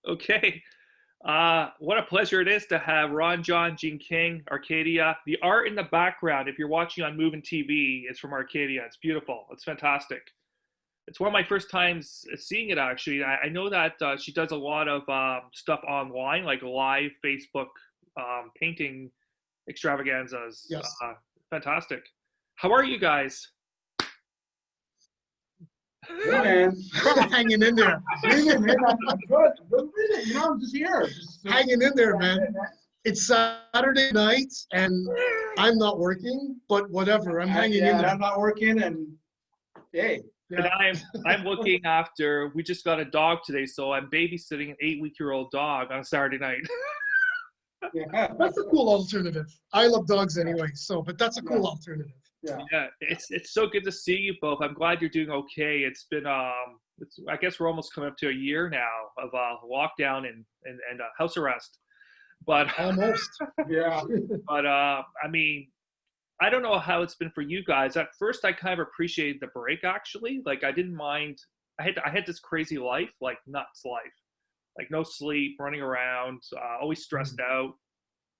Okay. What a pleasure it is to have Ron John Gene King, Arcadia. The art in the background, if you're watching on Moving TV, is from Arcadia. It's beautiful. It's fantastic. It's one of my first times seeing it actually. I know that she does a lot of stuff online, like live Facebook painting extravaganzas. Yes. Fantastic. How are you guys? Hey man, Hanging in there. breathing, man. I'm good. I'm breathing. You know, I'm just here. Hanging in there, man. It's Saturday night and I'm not working, but whatever. I'm hanging in there. I'm not working, and hey, And Yeah. I'm looking after. We just got a dog today, so I'm babysitting an 8-week-old dog on a Saturday night. yeah, That's a cool alternative. I love dogs anyway, but that's a cool alternative. yeah. Yeah, it's so good to see you both. I'm glad you're doing okay. It's been I guess we're almost coming up to a year now of lockdown and house arrest. But Almost. Yeah. I mean, I don't know how it's been for you guys. At first, I kind of appreciated the break actually. Like I didn't mind. I had this crazy life, like nuts life, like no sleep, running around, always stressed out.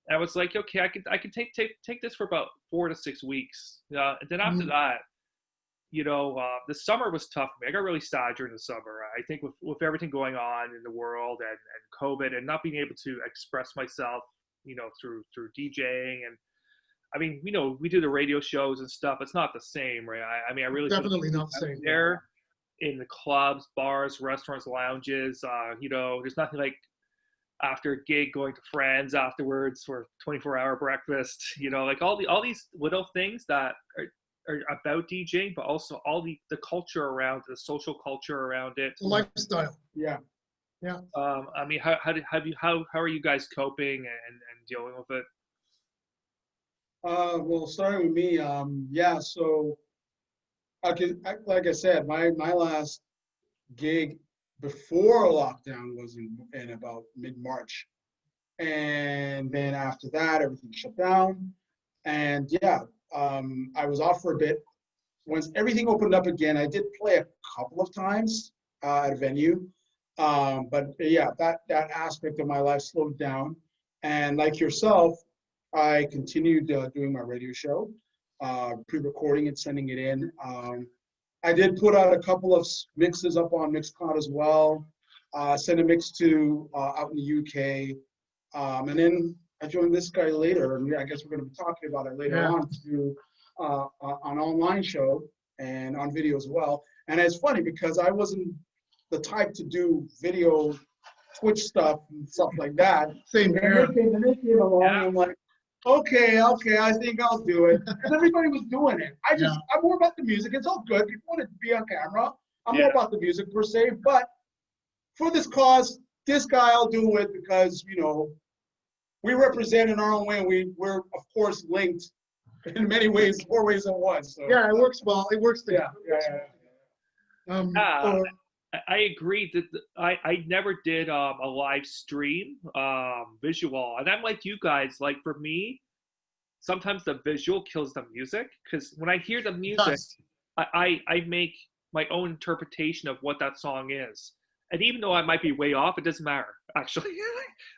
And I was like, okay, I could take this for about 4 to 6 weeks. And then after Mhm. that, the summer was tough for me. I got really sad during the summer. I think with everything going on in the world and COVID and not being able to express myself, through DJing. And I mean, we do the radio shows and stuff. It's not the same, right? I mean, I really feel Definitely not the out same. there in the clubs, bars, restaurants, lounges. There's nothing like after a gig going to friends afterwards for 24-hour breakfast. Like all these little things that are about DJing, but also all the culture around the social culture around it. It's a lifestyle. Yeah. I mean, how are you guys coping and dealing with it? Well, starting with me, yeah. So, like I said, my last gig before lockdown was in about mid-March, and then after that, everything shut down, and yeah, I was off for a bit. Once everything opened up again, I did play a couple of times at a venue, but yeah, that aspect of my life slowed down, and like yourself, I continued doing my radio show, pre-recording it, sending it in. I did put out a couple of mixes up on Mixcloud as well. Sent a mix to out in the UK, and then I joined this guy later, and I guess we're going to be talking about it later on, to do an online show and on video as well. And it's funny because I wasn't the type to do video Twitch stuff and stuff like that. Same here. And they came along, and I'm like, okay, I think I'll do it. Because everybody was doing it. I'm more about the music. It's all good. People want to be on camera. I'm more about the music per se. But for this cause, this guy, I'll do it because, we represent in our own way. And we're, of course, linked in many ways, 4 ways at once. So. Yeah, it works well. It works together. I agree that I never did a live stream visual, and I'm like you guys. Like for me, sometimes the visual kills the music because when I hear the music, Yes. I make my own interpretation of what that song is. And even though I might be way off, it doesn't matter actually.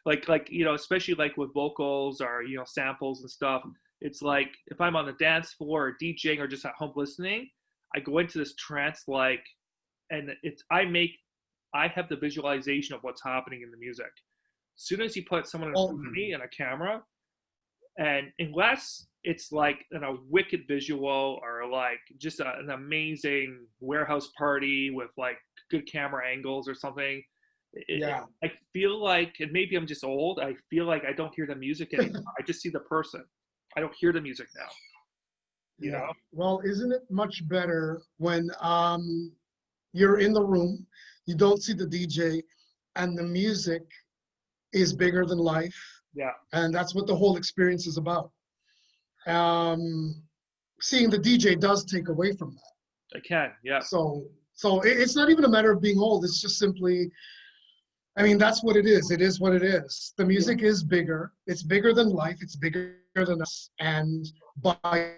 like especially like with vocals or samples and stuff. It's like if I'm on the dance floor or DJing or just at home listening, I go into this trance and I have the visualization of what's happening in the music. As soon as you put someone in front of me and a camera, and unless it's like a wicked visual or like just an amazing warehouse party with like good camera angles or something, I feel like, and maybe I'm just old, I feel like I don't hear the music anymore. I just see the person. I don't hear the music now. You know? Well, isn't it much better when you're in the room, you don't see the DJ, and the music is bigger than life? Yeah. And that's what the whole experience is about. Seeing the DJ does take away from that. It can, yeah. So it's not even a matter of being old. It's just simply, I mean, that's what it is. It is what it is. The music is bigger. It's bigger than life. It's bigger than us. And by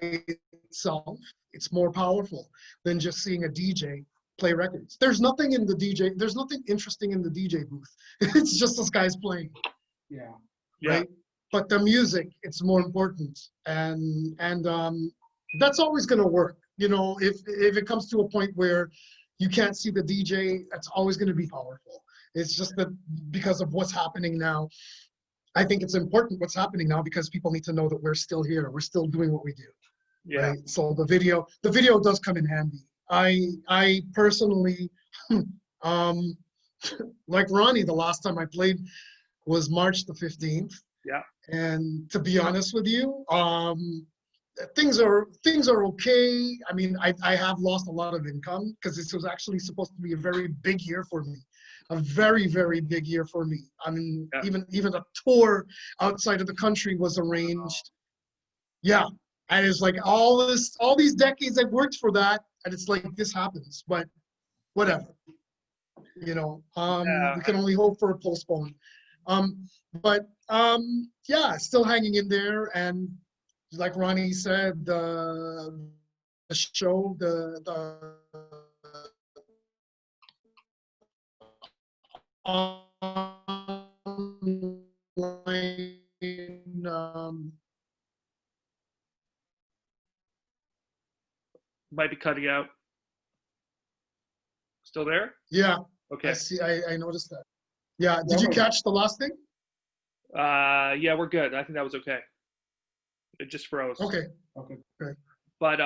itself, it's more powerful than just seeing a DJ play records. There's nothing in the DJ. There's nothing interesting in the DJ booth. It's just those guys playing, Yeah. Yeah. right? But the music, it's more important, and that's always going to work. You know, if it comes to a point where you can't see the DJ, that's always going to be powerful. It's just that because of what's happening now, I think it's important what's happening now because people need to know that we're still here. We're still doing what we do. Yeah. Right? So the video does come in handy. I personally, like Ronnie, the last time I played was March the 15th. Yeah. And to be honest with you, things are okay. I mean, I have lost a lot of income because this was actually supposed to be a very big year for me, a very, very big year for me. I mean, Yeah. even a tour outside of the country was arranged. Yeah. And it's like all these decades I've worked for that, and it's like this happens, but whatever. You know, we can only hope for a postpone. But yeah, still hanging in there, and like Ronnie said, the show, the online, Might be cutting out. Still there? yeah, Okay. I noticed that. Yeah, did you catch the last thing? Yeah, we're good. I think that was okay. It just froze. Okay. But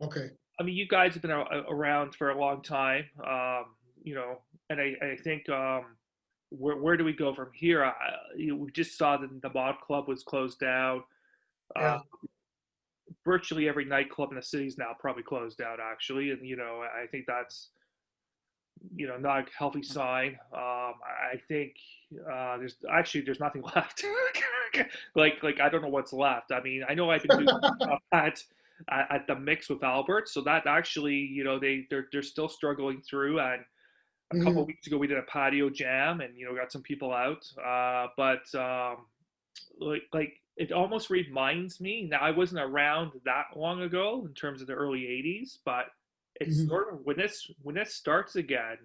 Okay. I mean, you guys have been around for a long time, you know, and I think where do we go from here? We just saw that the Mod Club was closed down. Yeah. Virtually every nightclub in the city is now probably closed down, actually, and you know, I think that's, you know, not a healthy sign. I think there's nothing left. like I don't know what's left. I mean, I know I've been doing stuff at the Mix with Albert, so that actually, you know, they're still struggling through. And a couple of weeks ago, we did a patio jam, and you know, got some people out. But like it almost reminds me. Now, I wasn't around that long ago in terms of the early '80s, but it's sort of when this starts again,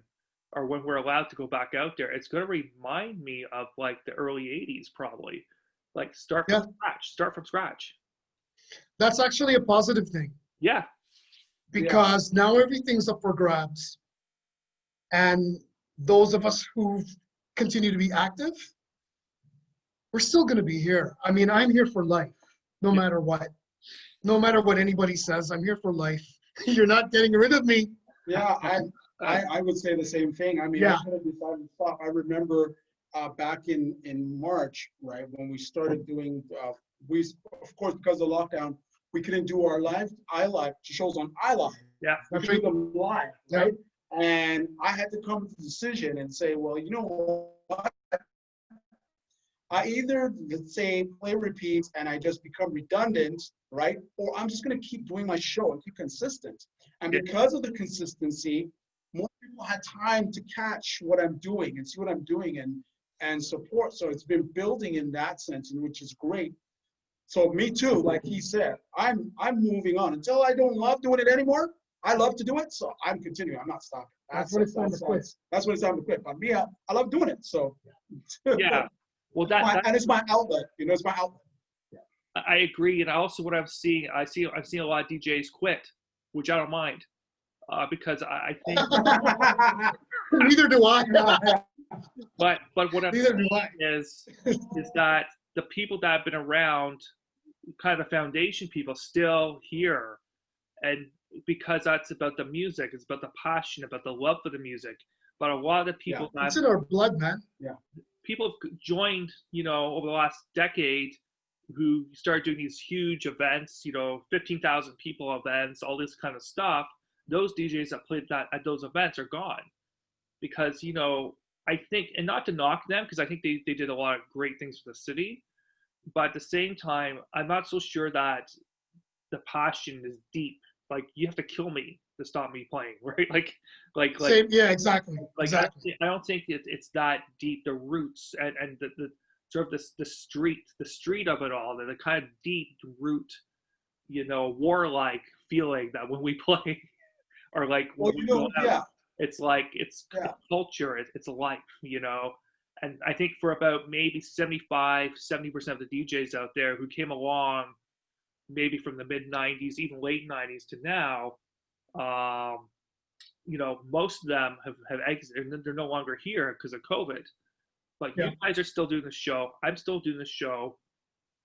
or when we're allowed to go back out there, it's going to remind me of like the early '80s, probably. Like start from scratch. That's actually a positive thing. Yeah. Because now everything's up for grabs. And those of us who continue to be active, we're still going to be here. I mean, I'm here for life, no matter what. No matter what anybody says, I'm here for life. You're not getting rid of me. Yeah, I would say the same thing. I mean, I could have decided to stop. I remember back in March, right, when we started doing, we, of course, because of the lockdown, we couldn't do our live shows on iLive. Yeah. We do them live, right? And I had to come to the decision and say, well, you know what? I either, let's say, play repeats and I just become redundant, right? Or I'm just going to keep doing my show and keep consistent. And because of the consistency, more people had time to catch what I'm doing and see what I'm doing and support. So it's been building in that sense, which is great. So me too, like he said, I'm moving on until I don't love doing it anymore. I love to do it, so I'm continuing. I'm not stopping. That's when it's time to quit. That's when it's time to quit. But me, I love doing it. So yeah, well, and it's my outlet. You know, it's my outlet. I agree, and also what I've seen a lot of DJs quit, which I don't mind, because I think. Neither do I. But what I'm saying is that the people that have been around, kind of the foundation people, still here, and because that's about the music, it's about the passion, about the love for the music. But a lot of the people it's in our blood, man. Yeah. People have joined, you know, over the last decade, who started doing these huge events, you know, 15,000 people events, all this kind of stuff. Those DJs that played that at those events are gone, because, you know, I think, and not to knock them, because I think they did a lot of great things for the city, but at the same time, I'm not so sure that the passion is deep. Like, you have to kill me to stop me playing, right? Like Same, yeah, exactly. Like, exactly. I don't think it's that deep. The roots and the sort of the street of it all, the kind of deep root, you know, warlike feeling that when we play, or like, well, you know, It's like Yeah. culture, it's a life, you know. And I think for about maybe 70% of the DJs out there who came along maybe from the mid 90s, even late 90s to now, um, you know, most of them have exited and they're no longer here because of COVID. But you Yeah. guys are still doing the show. I'm still doing the show.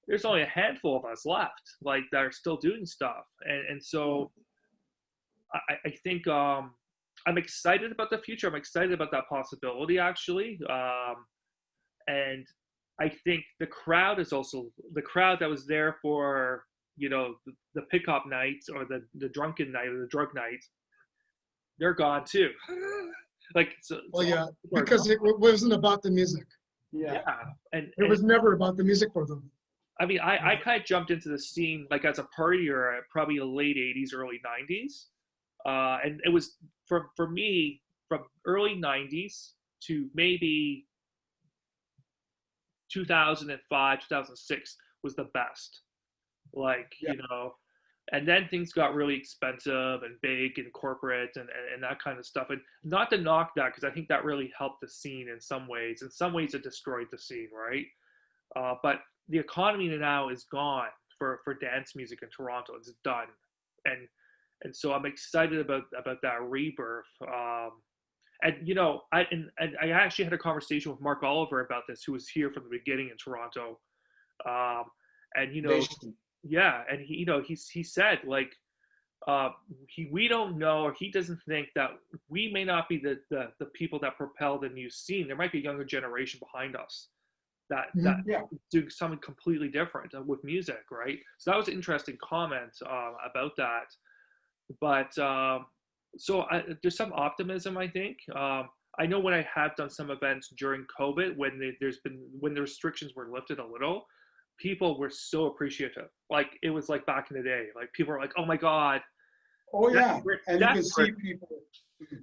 There's only a handful of us left, like that are still doing stuff. And so I think I'm excited about the future. I'm excited about that possibility actually. And I think the crowd is also the crowd that was there for, you know, the pickup nights or the drunken night or the drug night. They're gone too. Like so, Well, so yeah, people are because gone. it wasn't about the music. Yeah. Yeah, and, It and was never about the music for them. I mean, I kind of jumped into the scene like as a partier at probably the late '80s, early '90s, and it was for me from early '90s to maybe 2005, 2006 was the best. Like Yeah. you know, and then things got really expensive and big and corporate and that kind of stuff. And not to knock that because I think that really helped the scene in some ways. In some ways, it destroyed the scene, right? But the economy now is gone for dance music in Toronto. It's done, and so I'm excited about that rebirth. And you know, and I actually had a conversation with Mark Oliver about this, who was here from the beginning in Toronto. Um, and you know, Nation. yeah, and he, you know, he said like we don't know, or he doesn't think that we may not be the people that propel the new scene. There might be a younger generation behind us that Mhm. Yeah. do something completely different with music, right? So that was an interesting comment about that. But so there's some optimism, I think. I know when I have done some events during COVID, when when the restrictions were lifted a little, people were so appreciative. Like it was like back in the day. Like people were like, "Oh my God, Oh, yeah. desperate, And you can see desperate," people.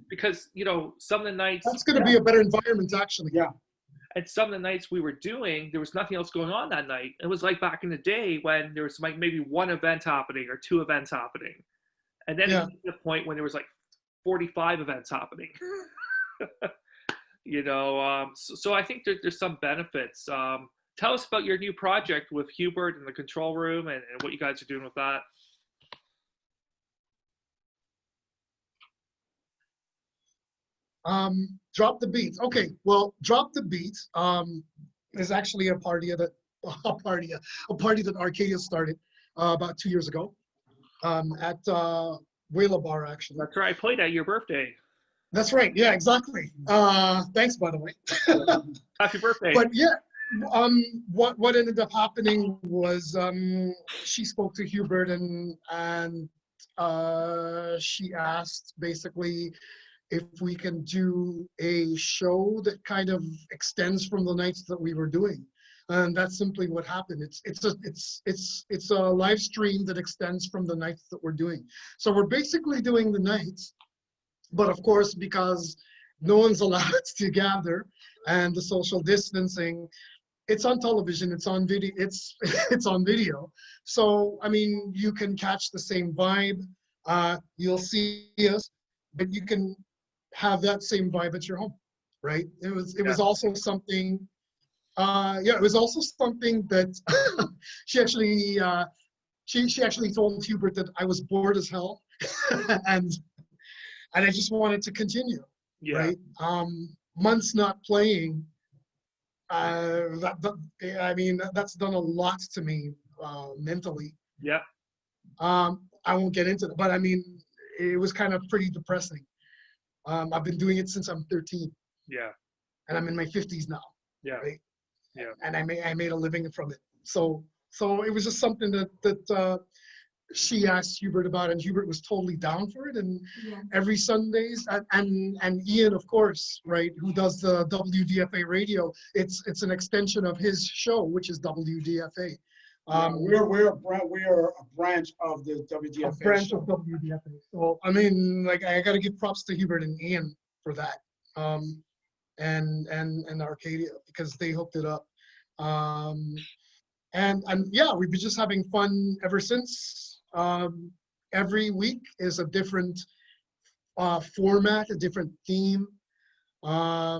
because you know some of the nights That's going to be a better environment, actually. Yeah. and some of the nights we were doing, there was nothing else going on that night. It was like back in the day when there was like maybe one event happening or two events happening. And then it Yeah. came to the point when there was like 45 events happening. You know, so I think there's some benefits. Tell us about your new project with Hubert and the control room and what you guys are doing with that. Drop the Beats. Okay, well, Drop the Beats is actually a party that a party that Arcadia started about 2 years ago at Whala Bar, actually. That's right. I played at your birthday. That's right. Yeah, exactly. Thanks, by the way. Happy birthday. But yeah, what ended up happening was she spoke to Hubert and she asked basically if we can do a show that kind of extends from the nights that we were doing. And that's simply what happened. It's a live stream that extends from the nights that we're doing. So we're basically doing the nights, but of course, because no one's allowed to gather and the social distancing, it's on television, it's on video, it's on video. So I mean, you can catch the same vibe. You'll see us, but you can have that same vibe at your home, right? It was also something. Yeah, it was also something that she actually told Hubert that I was bored as hell, and I just wanted to continue, Yeah. right? Months not playing. I mean, that's done a lot to me mentally. Yeah. I won't get into it, but I mean, it was kind of pretty depressing. I've been doing it since I'm 13, Yeah. and I'm in my 50s now, Yeah. right? Yeah. And I made a living from it. So it was just something that she asked Hubert about, and Hubert was totally down for it. And Yeah. every Sundays, and Ian, of course, right, who does the WDFA radio, it's an extension of his show, which is WDFA. We're a branch of the A WDFA branch show. of WDFA. So I mean, like, I got to give props to Hubert and Ian for that, and Arcadia, because they hooked it up. And yeah, we've been just having fun ever since. Every week is a different format, a different theme. Yeah,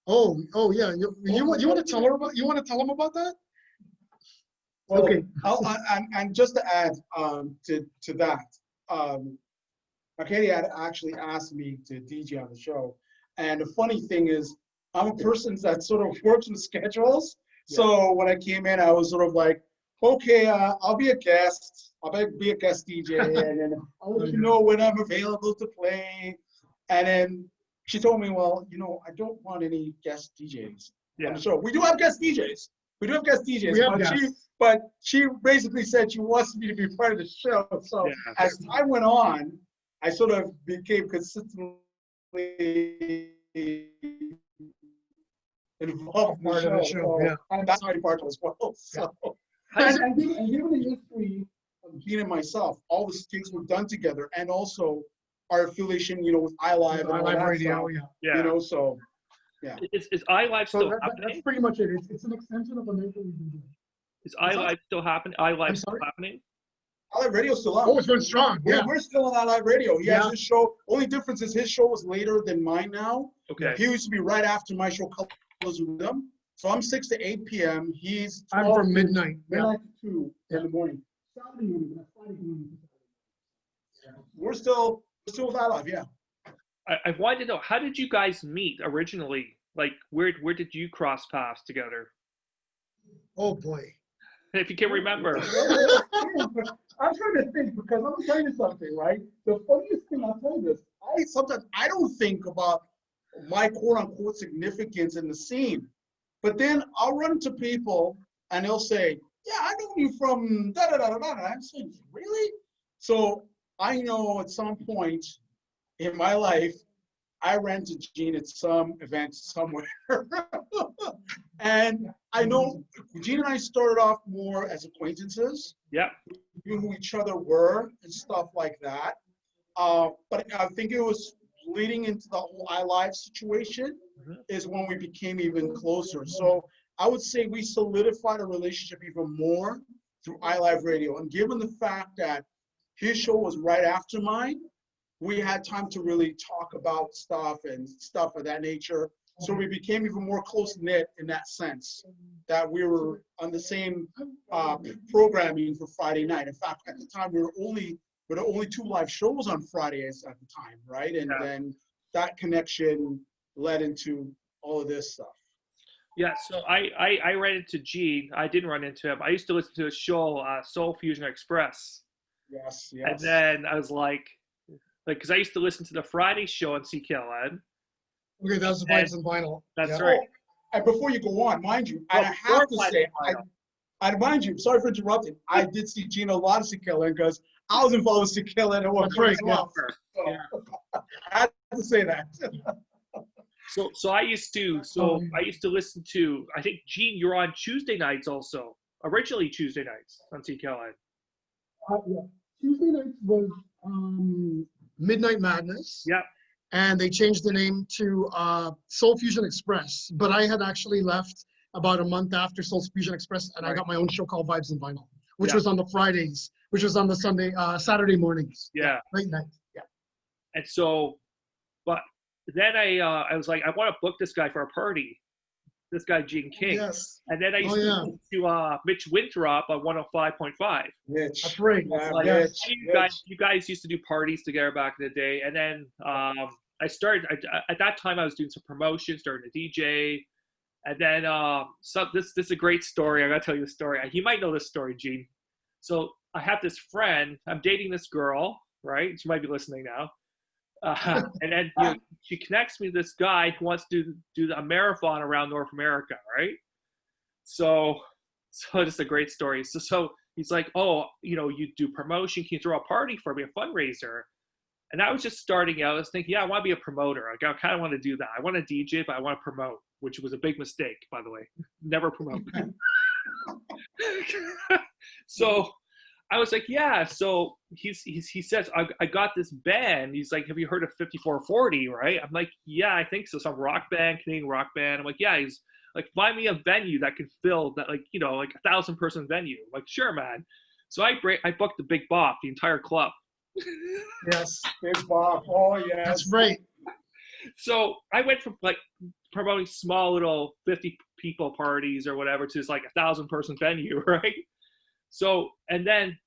Oh yeah. You want to tell her about? You want to tell them about that? Well, Okay. and just to add to that, Katie had actually asked me to DJ on the show, and the funny thing is, I'm a person that sort of works with schedules. So when I came in, I was sort of like, okay, I'll be a guest. Be a guest DJ, and then I'll let you know when I'm available to play. And then she told me, well, I don't want any guest DJs on the show. We do have guest DJs. We have but she basically said she wants me to be part of the show. So as time went on, I sort of became consistently involved in the show. And that's my part as well. So, and given the history of Gene and myself, all the things we've done together, and also our affiliation, with iLive and iLive Radio, so. Yeah. Is iLive still happening? That's pretty much it. It's an extension of the night that we've been doing. Is iLive still happening? iLive still happening? iLive Radio's still on. Oh, it's been strong. Yeah. We're still on iLive Radio. He has his show. Only difference is his show was later than mine now. Okay. He used to be right after my show, Colors of Rhythm. So I'm 6 to 8 p.m. He's 12 I'm from midnight. to 2 in the morning. We're still with iLive, yeah. I wanted to know, how did you guys meet originally? Like, where did you cross paths together? Oh boy. If you can remember. I'm trying to think, because I'm gonna tell you something, right? The funniest thing, I'll tell you this, sometimes I don't think about my quote unquote significance in the scene. But then I'll run into people and they'll say, yeah, I know you from da da da da da. I'm saying, really? So I know at some point in my life, I ran to Gene at some event somewhere. And I know Gene and I started off more as acquaintances. Yeah. We knew who each other were and stuff like that. But I think it was leading into the whole iLive situation is when we became even closer. So I would say we solidified a relationship even more through iLive Radio. And given the fact that his show was right after mine, we had time to really talk about stuff of that nature. So we became even more close-knit in that sense, that we were on the same programming for Friday night. In fact, at the time, we were the only 2 live shows on Fridays at the time, right? And then that connection led into all of this stuff. Yeah, so I ran into Gene. I didn't run into him. I used to listen to his show, Soul Fusion Express. Yes. And then I was like, because I used to listen to the Friday show on CKLN. Okay, that's the Vibes and Vinyl. That's right. Oh, and before you go on, mind you, I have to say, mind you, sorry for interrupting. I did see Gene a lot of CKLN because I was involved with CKLN at one point as well. So, I had to say that. So I used to listen to, I think, Gene, you're on Tuesday nights also. Originally Tuesday nights on CKLN. Yeah. Tuesday nights was Midnight Madness. Yeah. And they changed the name to Soul Fusion Express. But I had actually left about a month after Soul Fusion Express, and I got my own show called Vibes and Vinyl, which was on the Fridays, which was on the Saturday mornings. Yeah. Late night. Yeah. And so, but then I was like, I want to book this guy for a party. This guy, Gene King. Yes. And then I used to listen to Mitch Winthrop on 105.5. Mitch. That's right. You guys used to do parties together back in the day. And then I started, at that time I was doing some promotion, starting to DJ. And then this is a great story. I got to tell you the story. You might know this story, Gene. So I have this friend. I'm dating this girl, right? She might be listening now. And then she connects me to this guy who wants to do a marathon around North America, right? So it's a great story. So he's like, oh, you do promotion. Can you throw a party for me, a fundraiser? And I was just starting out. I was thinking, yeah, I want to be a promoter. I kind of want to do that. I want to DJ, but I want to promote, which was a big mistake, by the way. Never promote. So I was like, yeah. So he says, I got this band. He's like, have you heard of 5440, right? I'm like, yeah, I think so. Some rock band, Canadian rock band. I'm like, yeah. He's like, find me a venue that can fill that, like 1,000-person venue. I'm like, sure, man. So I booked the Big Bop, the entire club, Yes, Big Bob. Oh, yes. that's right. So I went from like promoting small little 50 people parties or whatever to this like 1,000-person venue, right? So, and then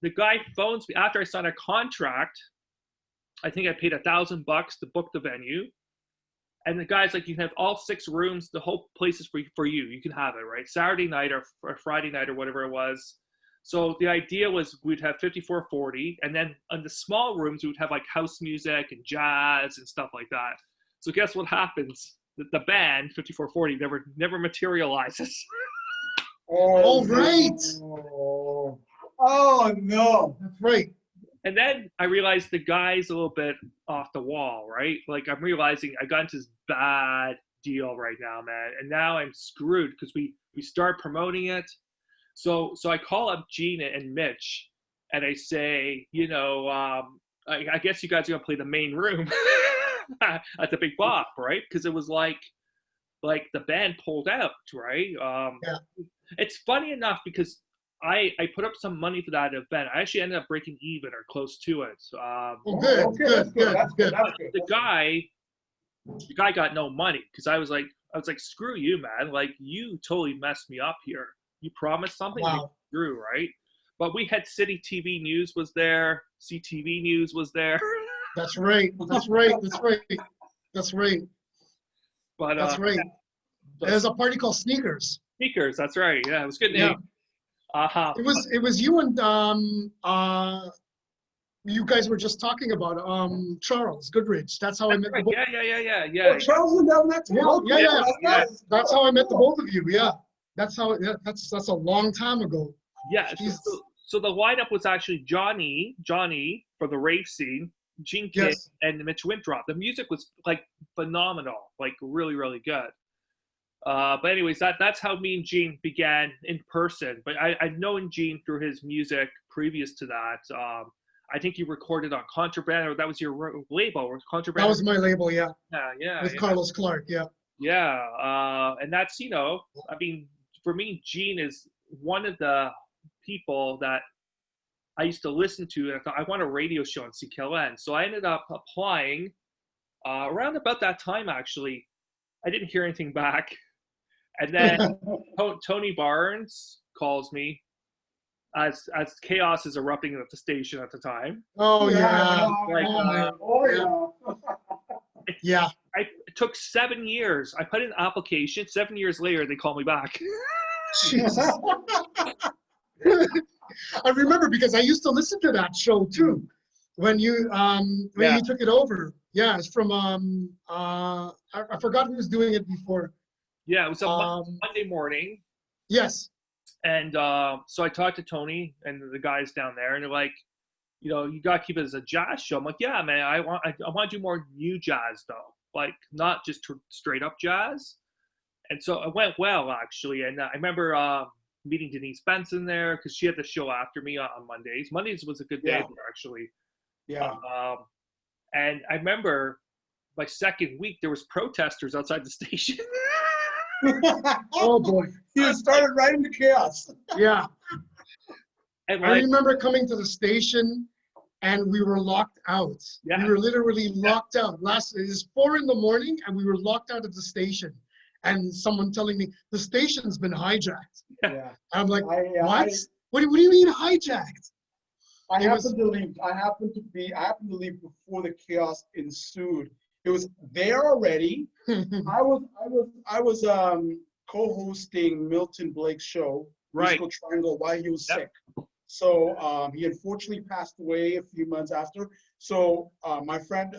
the guy phones me after I signed a contract. I think I paid $1,000 to book the venue. And the guy's like, you can have all 6 rooms. The whole place is for you. You can have it, right? Saturday night or Friday night or whatever it was. So the idea was we'd have 5440, and then on the small rooms we would have like house music and jazz and stuff like that. So guess what happens? The band 5440 never materializes. Oh, right. No. Oh, no. That's right. And then I realized the guy's a little bit off the wall, right? Like I'm realizing I got into this bad deal right now, man, and now I'm screwed because we start promoting it. So I call up Gina and Mitch, and I say, I guess you guys are gonna play the main room at the Big Bop, right? Because it was like the band pulled out, right? Yeah. It's funny enough because I put up some money for that event. I actually ended up breaking even or close to it. Oh, good, Okay, good, that's good, That's good. That's good. The guy got no money because I was like, screw you, man. Like you totally messed me up here. You promised something, you Wow. screw, right? But we had City TV News was there, CTV News was there. That's right. That's right. That's right. That's right. But That's right. There's a party called Sneakers. Sneakers, that's right. Yeah, it was a good Yeah. name. Uh-huh. It was you and you guys were just talking about Charles Goodrich. That's how I met the both. Yeah. Oh, Charles and Devin, that's Yeah, okay. yeah, yeah. That's how I met the both of you. Yeah. That's a long time ago. Yeah. Jesus. So the lineup was actually Johnny for the rave scene, Gene Kidd, Yes. and Mitch Winthrop. The music was like phenomenal, like really, really good. But anyways, that's how me and Gene began in person. But I'd known Gene through his music previous to that. I think you recorded on Contraband, or that was your label, or Contraband. That was my label, yeah. Yeah. With Carlos Clark, yeah. Yeah, and that's I mean, for me, Gene is one of the people that I used to listen to, and I thought I want a radio show on CKLN. So I ended up applying around about that time. Actually, I didn't hear anything back, and then Tony Barnes calls me as chaos is erupting at the station at the time. Oh yeah. Like, Oh, yeah. Yeah. It took 7 years. I put in an application. 7 years later, they call me back. Jesus. I remember because I used to listen to that show too when you took it over. Yeah, it's from I forgot who was doing it before. Yeah, it was a Um, Monday morning. Yes. And so I talked to Tony and the guys down there, and they're like, you got to keep it as a jazz show. I'm like, yeah, man, I want to do more new jazz, though. Like, not just straight up jazz. And so it went well, actually. And I remember meeting Denise Benson there because she had the show after me on Mondays. Mondays was a good day Yeah. there, actually. Yeah. And I remember my second week, there was protesters outside the station. Oh boy. You started right into chaos. Yeah. And I like, remember coming to the station and we were locked out. Yeah. We were literally locked out. It was 4 a.m. and we were locked out of the station. And someone telling me the station's been hijacked. Yeah. I'm like, I what? What do you mean hijacked? I It was- happened to leave. I happened to leave before the chaos ensued. It was there already. I was co-hosting Milton Blake's show, Right. Musical Triangle, while he was Yep. sick. So he unfortunately passed away a few months after. So my friend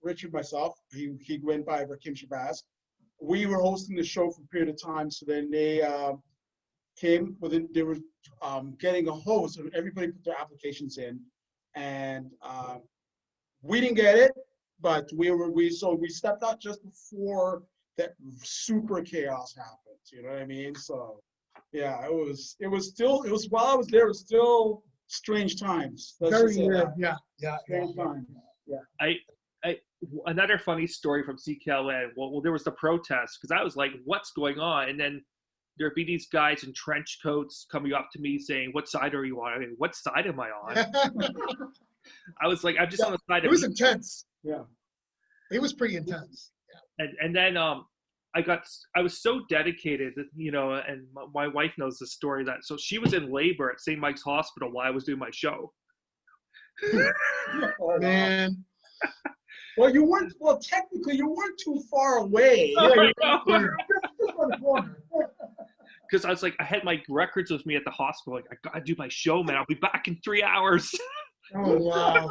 Richard, myself, he went by Rakim Shabazz. We were hosting the show for a period of time. So then they came within. They were getting a host, and everybody put their applications in, and we didn't get it. But we stepped out just before that super chaos happened. You know what I mean? So yeah, it was while I was there, it was still strange times. Let's Very just say weird. that. Yeah. Yeah. Strange times. Yeah. Another funny story from CKLN. Well, there was the protest because I was like, "What's going on?" And then there'd be these guys in trench coats coming up to me saying, "What side are you on?" I mean, what side am I on? I was like, I'm just on the side It of was intense. Yeah. It was pretty intense. and then I was so dedicated that, you know, and my wife knows the story that so she was in labor at St. Mike's Hospital while I was doing my show. Oh, wow. Man, Well, you weren't. Well, technically, you weren't too far away. Just on the corner. Because I was like, I had my records with me at the hospital. Like, I gotta do my show, man. I'll be back in 3 hours. oh wow.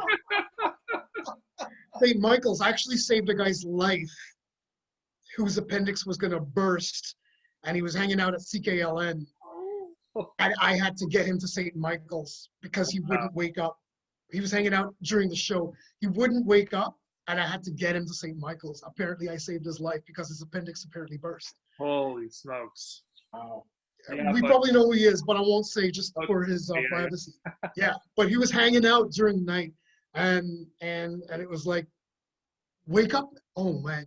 St. Michael's actually saved a guy's life whose appendix was going to burst, and he was hanging out at CKLN. And I had to get him to St. Michael's because he wouldn't wake up. He was hanging out during the show. He wouldn't wake up, and I had to get him to St. Michael's. Apparently, I saved his life because his appendix apparently burst. Holy smokes! Wow. Yeah, We but- probably know who he is, but I won't say just for his Yeah. privacy. Yeah, but he was hanging out during the night, and it was like, wake up! Oh man,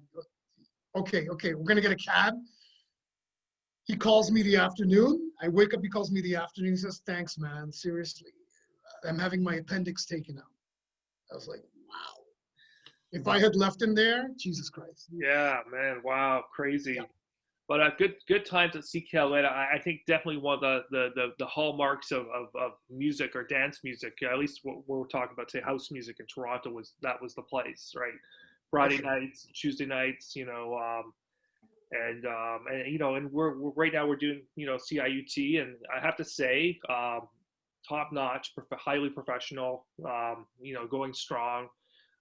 okay, we're gonna get a cab. He calls me the afternoon. I wake up. He calls me the afternoon. He says, "Thanks, man. Seriously, I'm having my appendix taken out." I was like, "Wow." If I had left him there, Jesus Christ. Yeah, man. Wow, crazy. Yeah. But good times at CKLN. I think definitely one of the hallmarks of music or dance music. At least what we're talking about today, house music in Toronto was the place, right? Friday nights, Tuesday nights, you know, and you know, and we're right now we're doing, you know, CIUT, and I have to say, top notch, highly professional, you know, going strong.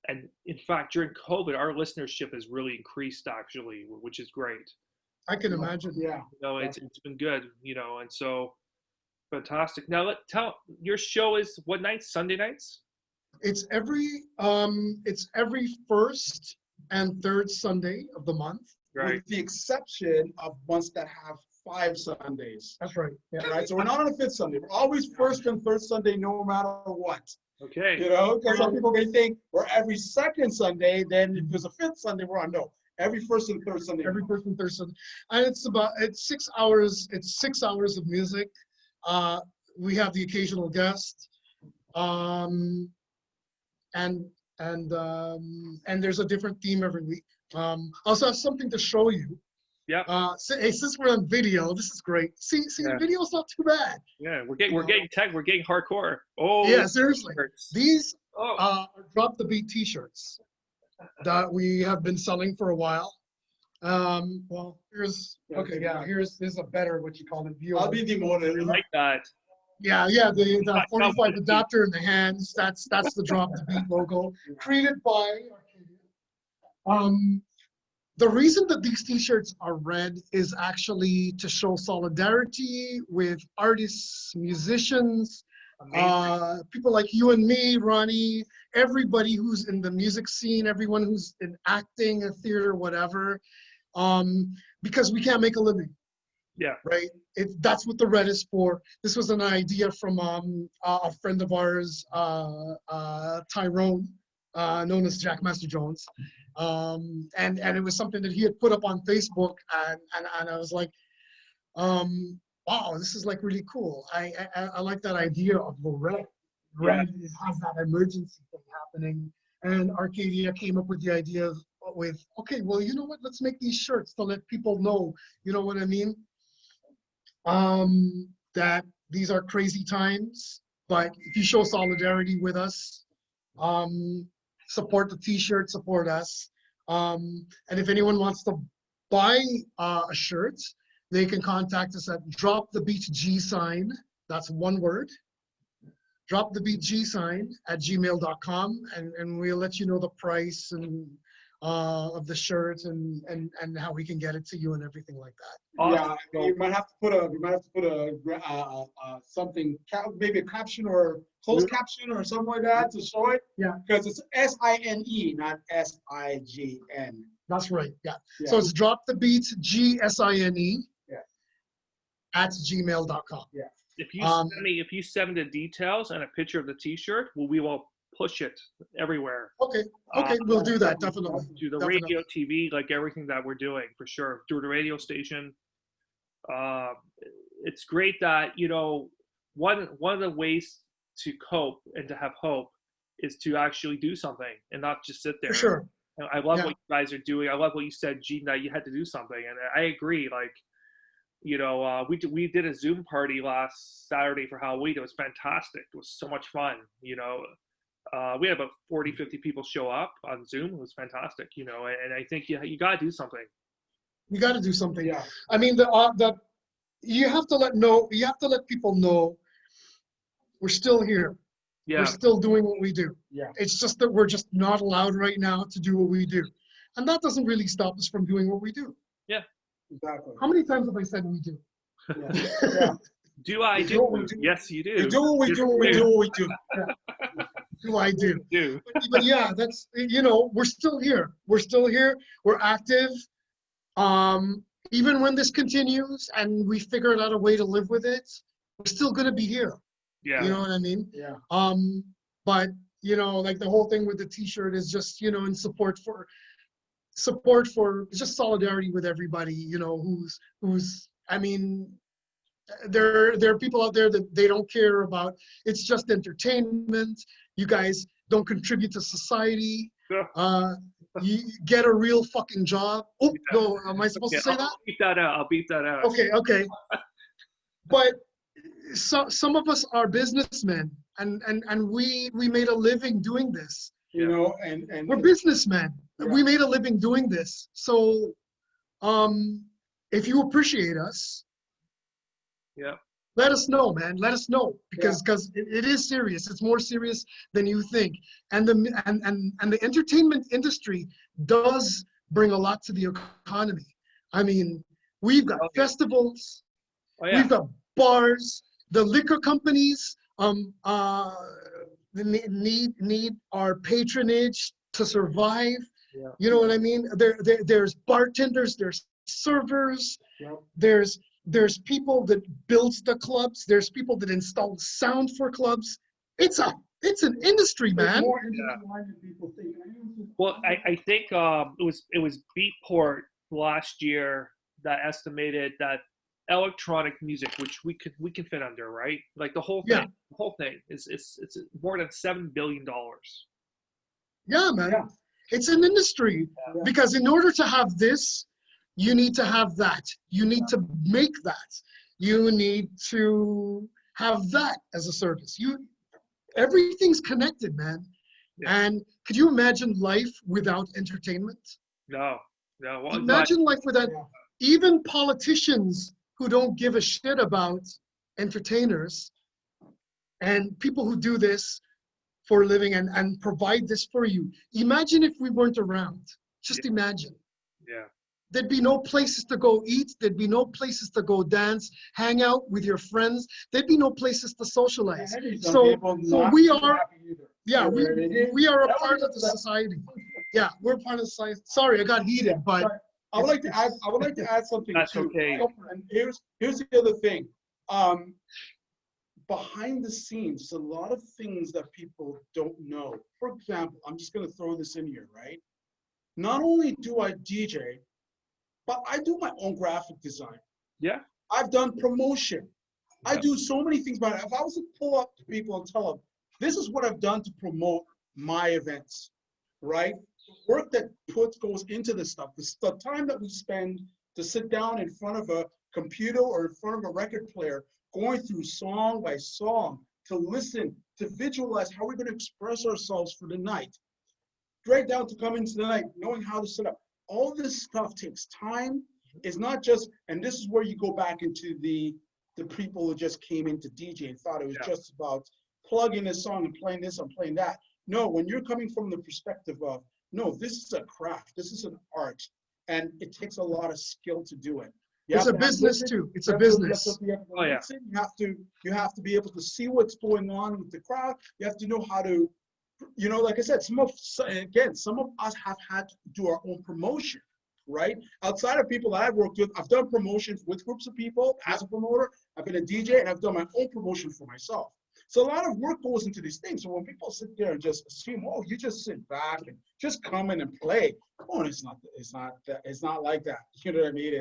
And in fact, during COVID, our listenership has really increased actually, which is great. I can imagine. Yeah. You know, it's been good, you know, and so fantastic. Now tell your show is what nights? Sunday nights? It's every first and third Sunday of the month. Right. With the exception of ones that have 5 Sundays. That's right. Yeah. Right. So we're not on a 5th Sunday. We're always first and third Sunday, no matter what. Okay. You know, because some people may think we're every 2nd Sunday. Then if there's a 5th Sunday, we're on. No, every first and third Sunday. Every first and third Sunday, and it's 6 hours. It's 6 hours of music. We have the occasional guest, and there's a different theme every week. Also have something to show you. Yeah. Since we're on video, this is great. See, Yeah. the video's not too bad. Yeah, we're getting hardcore. Oh Yeah, seriously. t-shirts. These Oh, are Drop the Beat T-shirts that we have been selling for a while. Well, here's there's a better what you call it view. I'll be demoted. I like that. Yeah, the 45 adapter in the hands. That's the Drop the Beat logo, created by Arcadia. The reason that these T-shirts are red is actually to show solidarity with artists, musicians, Amazing. people like you and me, Ronnie, everybody who's in the music scene, everyone who's in acting, and theater, whatever, because we can't make a living. Yeah. Right. That's what the red is for. This was an idea from a friend of ours, Tyrone, known as Jack Master Jones, and it was something that he had put up on Facebook, and I was like, wow, this is like really cool. I like that idea of the red. Red has that emergency thing happening, and Arcadia came up with the idea with, okay, well, you know what? Let's make these shirts to let people know. You know what I mean? That these are crazy times, but if you show solidarity with us, support the T-shirt, support us. And if anyone wants to buy a shirt, they can contact us at Drop the Beat G sign. That's one word. Drop the Beat G sign at gmail.com, and we'll let you know the price and of the shirt and how we can get it to you and everything like that. Awesome. Yeah, you might have to put a something, maybe a caption or closed caption or something like that to show it. Yeah. Because it's SINE, not SIGN. That's right. Yeah. Yeah. So it's Drop the Beat GSINE Yeah. at gmail.com. Yeah. If you send me the details and a picture of the T-shirt, we will push it everywhere. Okay. Okay. We'll do that. Definitely. To the Definitely. radio, TV, like everything that we're doing for sure. Through the radio station. It's great that, you know, one of the ways to cope and to have hope is to actually do something and not just sit there. For sure. And I love Yeah. what you guys are doing. I love what you said, Gene, that you had to do something, and I agree. Like, you know, we did a Zoom party last Saturday for Halloween. It was fantastic. It was so much fun. You know, we had about 40, 50 people show up on Zoom. It was fantastic. You know, and I think you got to do something. You got to do something. Yeah. I mean, the you have to let people know we're still here. Yeah. We're still doing what we do. Yeah. It's just that we're just not allowed right now to do what we do. And that doesn't really stop us from doing what we do. Exactly. How many times have I said we do? Yeah. Yeah. Do I We do? do what we do. Yes, you do. We do what we Yes, do. We you do what we do. Do I do? do. But yeah, that's, you know, we're still here. We're still here. We're active. Even when this continues and we figured out a way to live with it, we're still going to be here. Yeah. You know what I mean? Yeah. But you know, like the whole thing with the T-shirt is just, you know, in support for just solidarity with everybody. You know, who's. I mean, there are people out there that they don't care about. It's just entertainment. You guys don't contribute to society. Yeah. You get a real fucking job. Oh no, am I supposed to say I'll that? beep that out. I'll beep that out. Okay. But some of us are businessmen, and we made a living doing this. You know, and We're businessmen. Yeah. We made a living doing this. So, if you appreciate us, Yeah. let us know, man. Let us know, because it is serious. It's more serious than you think. And the entertainment industry does bring a lot to the economy. I mean, we've got festivals, Oh yeah. we've got bars, the liquor companies need our patronage to survive. Yeah. You know what I mean? There's bartenders, there's servers, Yep. there's people that builds the clubs, there's people that install sound for clubs. It's an industry, There's man. more intertwined than people think. Well, I think it was Beatport last year that estimated that electronic music, which we can fit under, right? Like the whole thing, Yeah. the whole thing is it's more than $7 billion. Yeah, man. Yeah. It's an industry. Yeah. Because in order to have this, you need to have that. You need to make that. You need to have that as a service. Everything's connected, man. Yeah. And could you imagine life without entertainment? No. Well, Imagine life without Yeah. even politicians who don't give a shit about entertainers and people who do this for a living and provide this for you. Imagine if we weren't around. Just imagine. yeah. There'd be no places to go eat. There'd be no places to go dance, hang out with your friends. There'd be no places to socialize. So we are, yeah, we are a part of the society. Yeah, we're part of society. Sorry, I got heated, but I would like to add something That's too. okay. And here's the other thing. Behind the scenes, a lot of things that people don't know. For example, I'm just going to throw this in here, right? Not only do I DJ, but I do my own graphic design. Yeah. I've done promotion. I Yeah. do so many things. But if I was to pull up to people and tell them, this is what I've done to promote my events, right? The work that goes into this stuff, the time that we spend to sit down in front of a computer or in front of a record player, going through song by song, to listen, to visualize how we're going to express ourselves for the night, straight down to come into the night, knowing how to set up. All this stuff takes time. It's not just, and this is where you go back into the people who just came into DJ and thought it was just about plugging this song and playing this and playing that. No, when you're coming from the perspective of, no, this is a craft, this is an art, and it takes a lot of skill to do it. it's a business too. It's a business. Oh, yeah. You have to be able to see what's going on with the crowd. You have to know how to, like I said, some of us have had to do our own promotion, right? Outside of people that I've worked with, I've done promotions with groups of people as a promoter. I've been a DJ and I've done my own promotion for myself. So a lot of work goes into these things. So when people sit there and just assume, oh, you just sit back and just come in and play, oh, it's not like that. You know what I mean?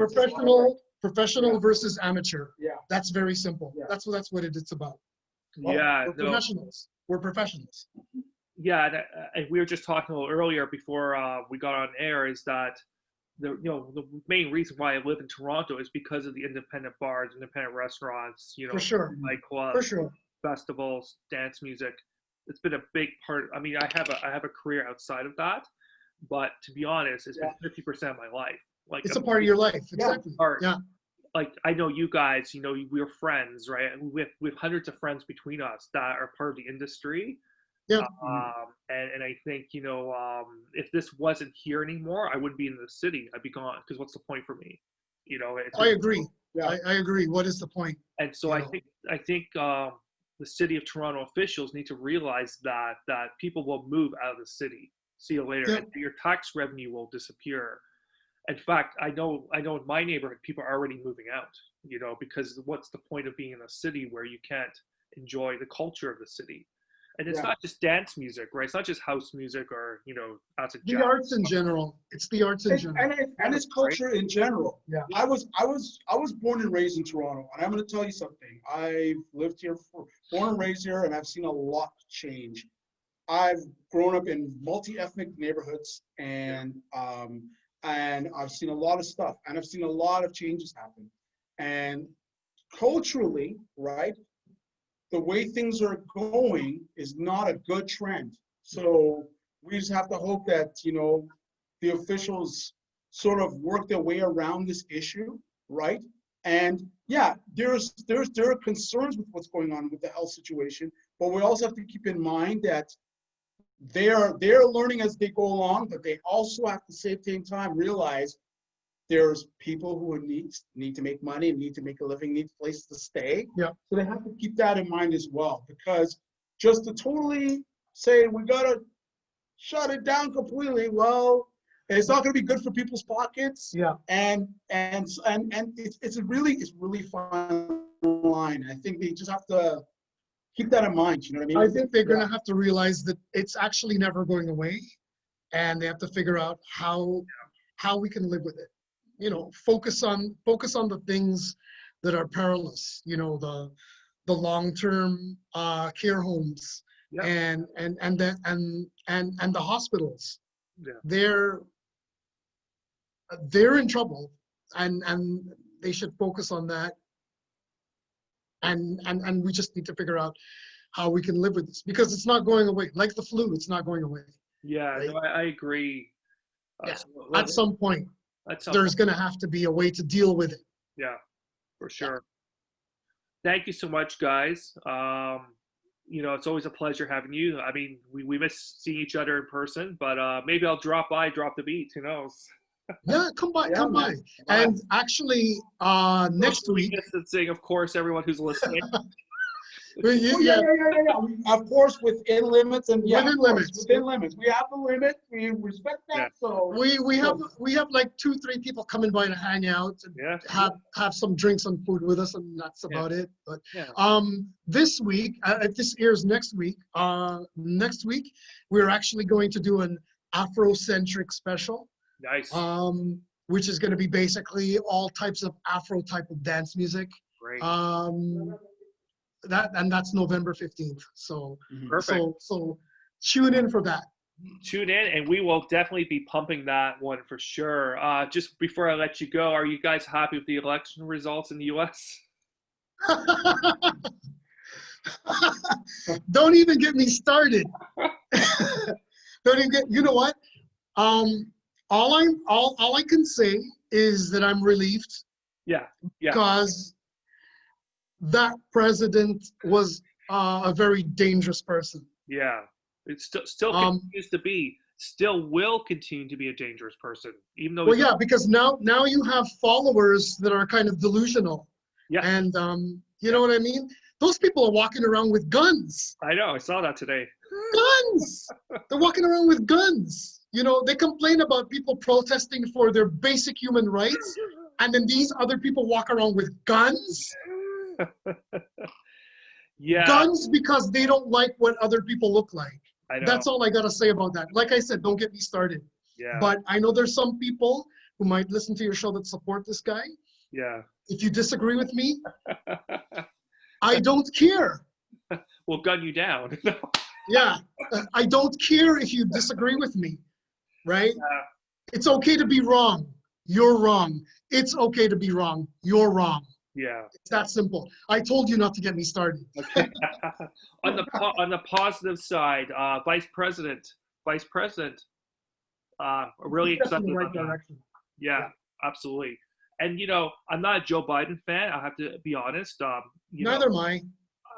Professional versus amateur. Yeah. That's very simple. Yeah. That's what it's about. Yeah. We're professionals. We're professionals. yeah, and we were just talking a little earlier before we got on air is that the main reason why I live in Toronto is because of the independent bars, independent restaurants, For sure. For nightclubs, sure. festivals, dance music. It's been a big part. I mean, I have a career outside of that, but to be honest, it's been 50% of my life. Like It's a part of your life. Exactly. part. Yeah. Like I know you guys, we're friends, right? And we have hundreds of friends between us that are part of the industry. Yeah. And I think if this wasn't here anymore, I wouldn't be in the city. I'd be gone because what's the point for me? It's I agree. Yeah. I agree. What is the point? and so I think the city of Toronto officials need to realize that people will move out of the city. See you later. Yeah. And your tax revenue will disappear. In fact, I know in my neighborhood people are already moving out. Because what's the point of being in a city where you can't enjoy the culture of the city? And it's Yeah. not just dance music, right? It's not just house music or acid The jazz. arts in general. It's the arts in general. And it's culture in general. Yeah. I was born and raised in Toronto, and I'm going to tell you something. I've lived here born and raised here, and I've seen a lot change. I've grown up in multi-ethnic neighborhoods, and I've seen a lot of stuff, and I've seen a lot of changes happen. And culturally, right, the way things are going is not a good trend. So we just have to hope that, the officials sort of work their way around this issue, right? And yeah, there are concerns with what's going on with the health situation, but we also have to keep in mind that they're learning as they go along, but they also have to, at the same time, realize there's people who need to make money, need to make a living, need a place to stay. Yeah. So they have to keep that in mind as well, because just to totally say we gotta shut it down completely, well, it's not going to be good for people's pockets. Yeah. And it's a really fine line. I think they just have to keep that in mind. You know what I mean? I think they're going to have to realize that it's actually never going away, and they have to figure out how we can live with it. Focus on the things that are perilous. The long-term care homes Yeah. and the hospitals. Yeah. They're in trouble, and they should focus on that. And we just need to figure out how we can live with this, because it's not going away. Like the flu, it's not going away. Yeah, Right? no, I agree. Yeah. So, At some point, there's going to have to be a way to deal with it. Yeah, for sure. Thank you so much, guys. It's always a pleasure having you. I mean, we miss seeing each other in person, but maybe I'll drop the beat. Who knows? Yeah, come by. man. And actually, next Social week, distancing, of course, everyone who's listening. Yeah. Of course, within limits and Within limits. Within limits. We have the limit. We respect that. Yeah. So we have like 2-3 people coming by to hang out and Yeah. have some drinks and food with us, and that's about it. But Yeah. this week, if this airs next week, we're actually going to do an Afrocentric special. Nice. Which is going to be basically all types of Afro type of dance music. Great. That's November 15th. So Perfect. so tune in for that. Tune in, and we will definitely be pumping that one for sure. Just before I let you go, are you guys happy with the election results in the U.S.? Don't even get me started. You know what? All I can say is that I'm relieved. Yeah. Because that president was a very dangerous person. Yeah. It still will continue to be a dangerous person, even though. Well, yeah, because now you have followers that are kind of delusional. Yeah. And you know what I mean? Those people are walking around with guns. I know. I saw that today. Guns. They're walking around with guns. They complain about people protesting for their basic human rights, and then these other people walk around with guns. Yeah. Guns because they don't like what other people look like. I know. That's all I gotta say about that. Like I said, don't get me started. Yeah. But I know there's some people who might listen to your show that support this guy. Yeah. If you disagree with me, I don't care. We'll gun you down. Yeah, I don't care if you disagree with me, right? Yeah. It's okay to be wrong. You're wrong. It's okay to be wrong. You're wrong. Yeah. It's that simple. I told you not to get me started. Okay. On the positive side, vice president, really Steps in excited the right about that. direction. Yeah, absolutely. And I'm not a Joe Biden fan. I have to be honest. Neither am I.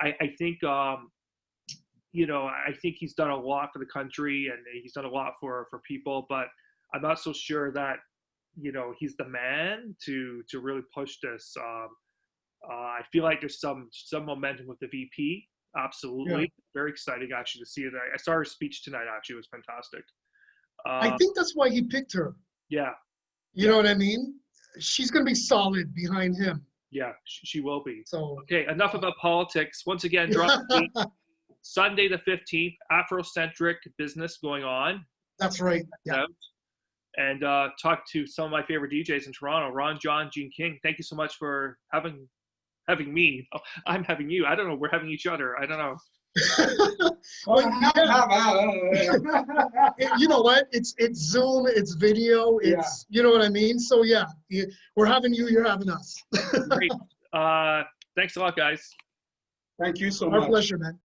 I think I think he's done a lot for the country and he's done a lot for people, but I'm not so sure that he's the man to really push this. I feel like there's some momentum with the VP. Absolutely, Yeah. very exciting actually to see it. I saw her speech tonight. Actually, it was fantastic. I think that's why he picked her. Yeah, You know what I mean? She's going to be solid behind him. yeah, she will be. So Okay, enough about politics. Once again, drop Sunday the 15th, Afrocentric business going on. that's right. Yeah. Out. And talk to some of my favorite DJs in Toronto, Ron, John, Gene King. Thank you so much for having me. Oh, I'm having you. I don't know. We're having each other. I don't know. Well, you know what? It's Zoom, it's video, it's you know what I mean? So yeah, we're having you, you're having us. Great. Thanks a lot, guys. Thank you so Our much. pleasure, man.